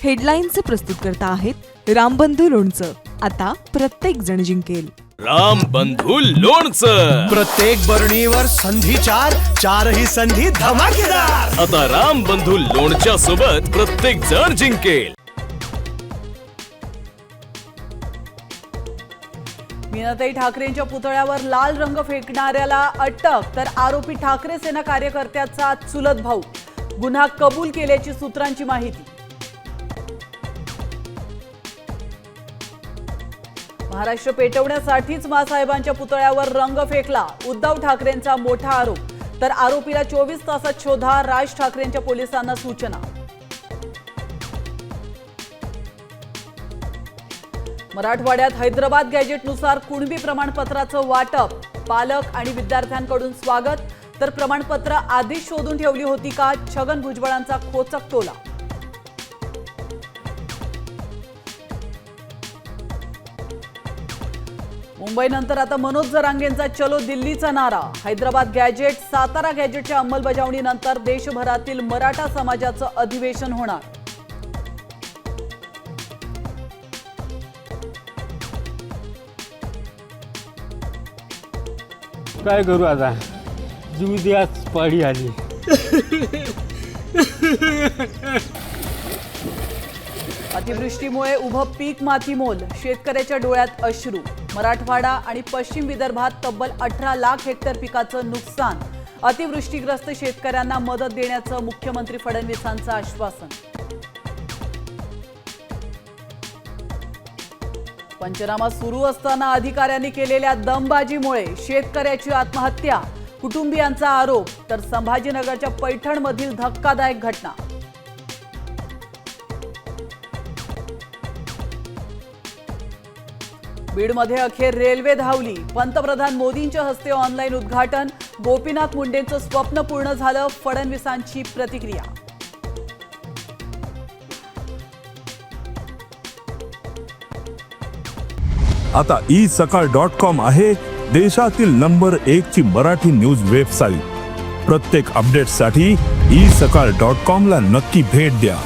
हेडलाईनचे प्रस्तुतकर्ता आहेत रामबंधू लोणचं. आता प्रत्येक जण जिंकेल. रामबंधू लोणचं. प्रत्येक बरणीवर संधी चारही संधी धमाकेदार. आता रामबंधू लोणच्या सोबत प्रत्येक जण जिंकेल. मीनाताई ठाकरेंच्या पुतळ्यावर लाल रंग फेकणाऱ्याला अटक, तर आरोपी ठाकरे सेना कार्यकर्त्याचा चुलत भाऊ. गुन्हा कबूल केल्याची सूत्रांची माहिती. महाराष्ट्र पेटवण्यासाठीच माँसाहेबांच्या पुतळ्यावर रंग फेकला, उद्धव ठाकरेंचा मोठा आरोप. तर आरोपीला 24 तासात शोधा, राज ठाकरेंच्या पोलिसांना सूचना. मराठवाड्यात हैदराबाद गॅजेटनुसार कुणबी प्रमाणपत्राचं वाटप. पालक आणि विद्यार्थ्यांकडून स्वागत. तर प्रमाणपत्र आधीच शोधून ठेवली होती का? छगन भुजबळांचा खोचक टोला. मुंबईनंतर आता मनोज जरांगेंचा चलो दिल्लीचा नारा. हैदराबाद गॅजेट, सातारा गॅजेटच्या अंमलबजावणीनंतर देशभरातील मराठा समाजाचं अधिवेशन होणार. काय करू आता, जीव द्याच पाळी आली. अतिवृष्टीमुळे उभं पीक मातीमोल, शेतकऱ्याच्या डोळ्यात अश्रू. मराठवाडा आणि पश्चिम विदर्भात तब्बल 18 लाख हेक्टर पिकाचं नुकसान. अतिवृष्टीग्रस्त शेतकऱ्यांना मदत देण्याचं मुख्यमंत्री फडणवीसांचं आश्वासन. पंचनामा सुरू असताना अधिकाऱ्यांनी केलेल्या दमबाजीमुळे शेतकऱ्याची आत्महत्या, कुटुंबियांचा आरोप. तर संभाजीनगरच्या पैठणमधील धक्कादायक घटना. बीडमध्ये अखेर रेल्वे धावली. पंतप्रधान मोदींच्या हस्ते ऑनलाईन उद्घाटन. गोपीनाथ मुंडेंचं स्वप्न पूर्ण झालं, फडणवीसांची प्रतिक्रिया. आता isakal.com आहे देशातील नंबर 1 ची मराठी न्यूज वेबसाईट. प्रत्येक अपडेटसाठी isakal.com ला नक्की भेट द्या.